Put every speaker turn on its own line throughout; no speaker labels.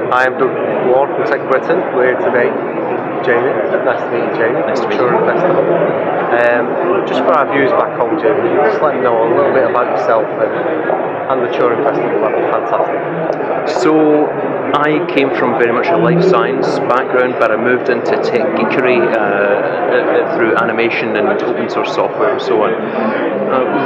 I am Doug Ward from Tech Britain. We're here today. Jamie, nice to meet you, Jamie.
Nice to meet you.
Turing Festival. Just for our viewers back home, Jamie, just let them know a little bit about yourself and the Turing Festival. That would be fantastic.
So, I came from very much a life science background, but I moved into tech geekery through animation and open source software and so on.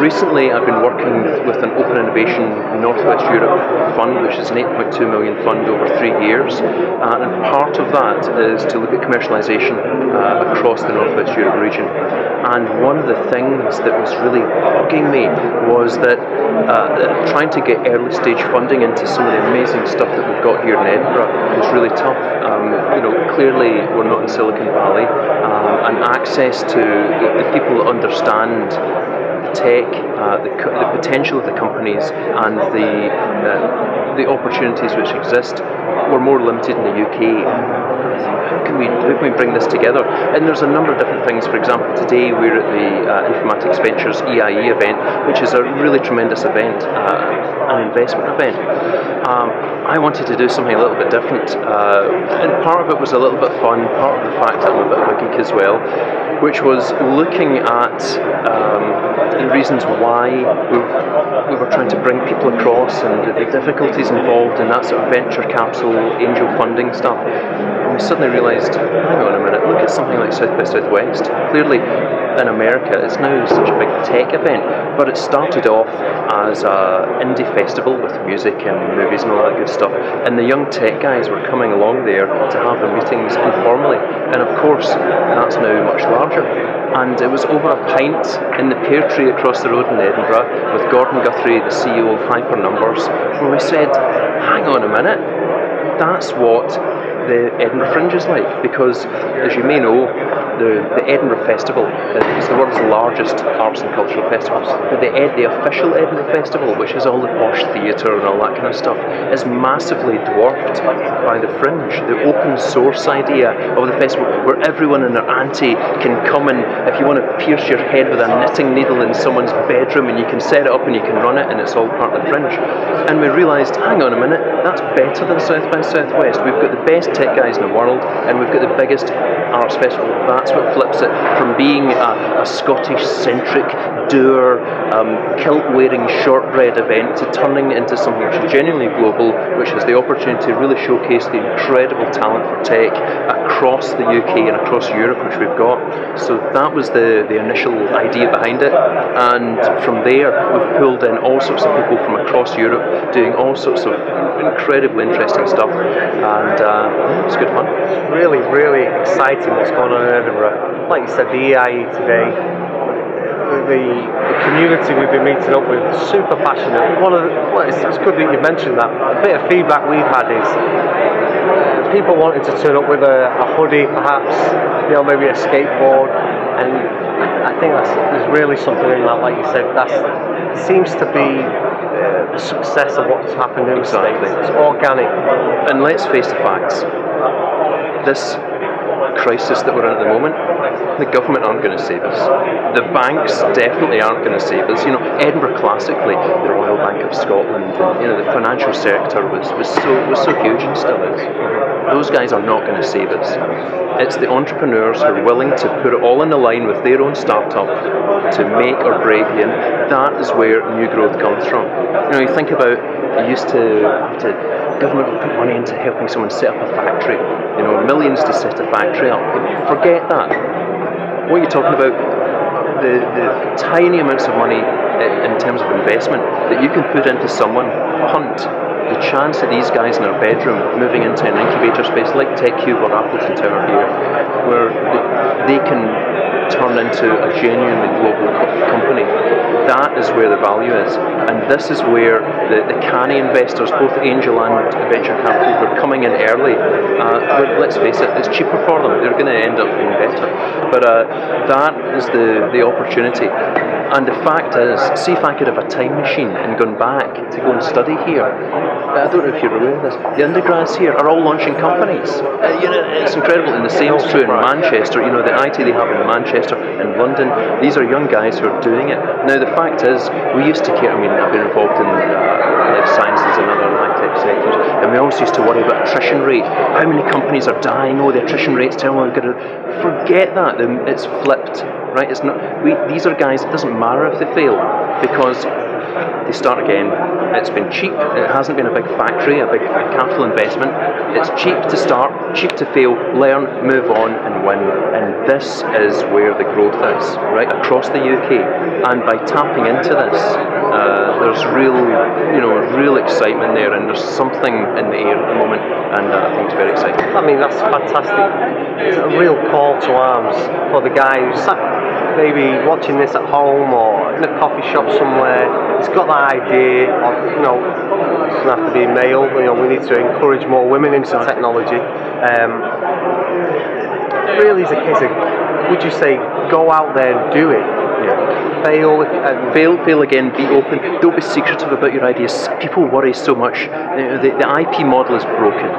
Recently, I've been working with an Open Innovation Northwest Europe fund, which is an 8.2 million fund over 3 years, and part of that is to look at commercialisation across the Northwest Europe region. And one of the things that was really bugging me was that trying to get early stage funding into some of the amazing stuff that we've got here in Edinburgh was really tough. Clearly we're not in Silicon Valley, and access to the people that understand the tech, the potential of the companies, and the opportunities which exist were more limited in the UK. How can we bring this together? And there's a number of different things. For example, today we're at the Informatics Ventures EIE event, which is a really tremendous event, an investment event. I wanted to do something a little bit different, and part of it was a little bit fun, part of the fact that I'm a bit of a geek as well, which was looking at the reasons why we were trying to bring people across and the difficulties involved in that sort of venture capital, angel funding stuff. And we suddenly realised, hang on a minute, look at something like South by Southwest. Clearly in America it's now such a big tech event, but it started off as an indie festival with music and movies and all that good stuff, and the young tech guys were coming along there to have their meetings informally, and of course that's now much larger. And it was over a pint in the pear tree across the road in Edinburgh with Gordon Guthrie, the CEO of Hypernumbers, where we said, hang on a minute, that's what the Edinburgh Fringe is like, because as you may know, the Edinburgh Festival is the world's largest arts and cultural festivals. But the official Edinburgh Festival, which is all the posh theatre and all that kind of stuff, is massively dwarfed by the Fringe, the open source idea of the festival, where everyone and their auntie can come and, if you want to pierce your head with a knitting needle in someone's bedroom, and you can set it up and you can run it, and it's all part of the Fringe. And we realised, hang on a minute, that's better than South by Southwest. We've got the best tech guys in the world, and we've got the biggest arts festival. That's what flips it from being a Scottish-centric, dour, kilt-wearing shortbread event to turning it into something which is genuinely global, which has the opportunity to really showcase the incredible talent for tech across the UK and across Europe, which we've got. So that was the initial idea behind it, and from there we've pulled in all sorts of people from across Europe doing all sorts of incredibly interesting stuff, and it's good fun.
It's really, really exciting what's going on in Edinburgh. Like you said, the EIE today, the community we've been meeting up with, super passionate. It's good that you mentioned that. A bit of feedback we've had is people wanting to turn up with a hoodie, perhaps, maybe a skateboard, and I think there's really something in that. Like you said, that seems to be the success of what's happened in the States. It's organic.
And let's face the facts. This crisis that we're in at the moment, the government aren't going to save us. The banks definitely aren't going to save us. Edinburgh classically, the Royal Bank of Scotland, the financial sector was so huge and still is. Those guys are not going to save us. It's the entrepreneurs who are willing to put it all on the line with their own startup to make or break in. That is where new growth comes from. You think about, you used to have to, government would put money into helping someone set up a factory, millions to set a factory up. Forget that. What you're talking about, the tiny amounts of money in terms of investment that you can put into someone, punt, the chance of these guys in their bedroom moving into an incubator space like TechCube or Appleton Tower here, where they can turn into a genuinely global company. That is where the value is, and this is where the canny investors, both angel and venture capital, who are coming in early, let's face it, it's cheaper for them, they're going to end up being better, but that is the opportunity. And the fact is, see if I could have a time machine and gone back to go and study here. I don't know if you're aware of this, the undergrads here are all launching companies. It's incredible, and the same is true in Manchester. The IT they have in Manchester, in London, these are young guys who are doing it. Now the fact is, we used to care, I've been involved in life sciences and other high-tech public sectors, and we always used to worry about attrition rate. How many companies are dying? Oh, the attrition rate's terrible. We've got to forget that. It's flipped, right? It's not. These are guys. It doesn't matter if they fail, because they start again. It's been cheap. It hasn't been a big factory, a big capital investment. It's cheap to start, cheap to fail, learn, move on, and win. And this is where the growth is, right across the UK. And by tapping into this, there's real excitement there, and there's something in the air at the moment, and I think it's very exciting.
I mean, that's fantastic. It's a real call to arms for the guy who's sat maybe watching this at home or in a coffee shop somewhere. He's got that idea of, it doesn't have to be male, we need to encourage more women into technology. Really is a case of, would you say, go out there and do it?
Yeah.
Fail
again, be open, don't be secretive about your ideas. People worry so much. The IP model is broken,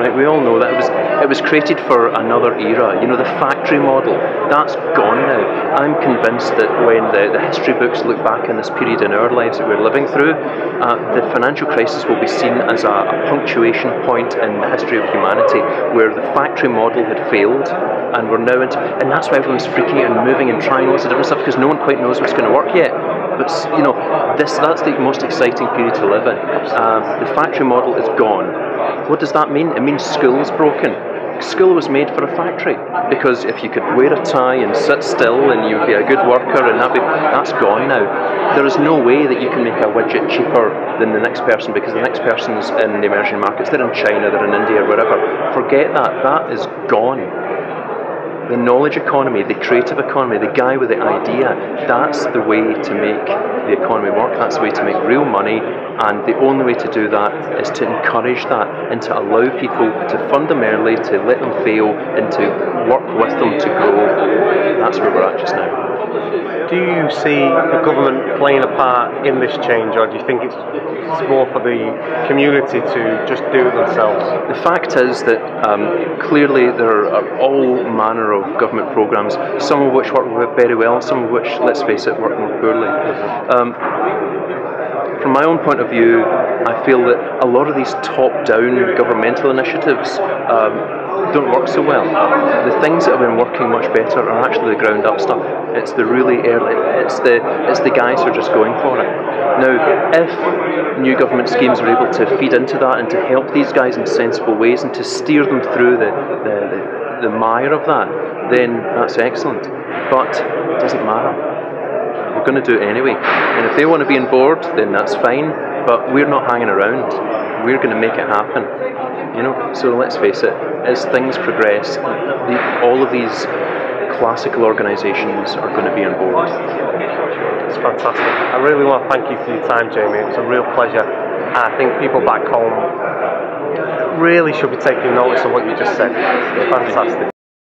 right? We all know that it was created for another era. The factory model, that's gone now. I'm convinced that when the history books look back on this period in our lives that we're living through, the financial crisis will be seen as a punctuation point in the history of humanity, where the factory model had failed, and we're now into, and that's why everyone's freaking out and moving and trying lots of different stuff, because no one quite knows what's going to work yet. But that's the most exciting period to live in. The factory model is gone. What does that mean? It means school's broken. School was made for a factory, because if you could wear a tie and sit still and you'd be a good worker, and that's gone now. There is no way that you can make a widget cheaper than the next person, because the next person's in the emerging markets. They're in China, they're in India, wherever. Forget that. That is gone. The knowledge economy, the creative economy, the guy with the idea, that's the way to make the economy work. That's the way to make real money, and the only way to do that is to encourage that and to allow people to fund them early, to let them fail, and to work with them to grow. That's where we're at just now.
Do you see the government playing a part in this change, or do you think it's more for the community to just do it themselves?
The fact is that clearly there are all manner of government programs, some of which work very well, some of which, let's face it, work more poorly. From my own point of view, I feel that a lot of these top-down governmental initiatives don't work so well. The things that have been working much better are actually the ground-up stuff. It's the really early, it's the guys who are just going for it. Now, if new government schemes are able to feed into that and to help these guys in sensible ways and to steer them through the mire of that, then that's excellent. But it doesn't matter. We're going to do it anyway. And if they want to be on board, then that's fine. But we're not hanging around. We're going to make it happen. So let's face it, as things progress, all of these classical organisations are going to be on board.
It's fantastic. I really want to thank you for your time, Jamie. It was a real pleasure. I think people back home really should be taking notice of what you just said. Fantastic.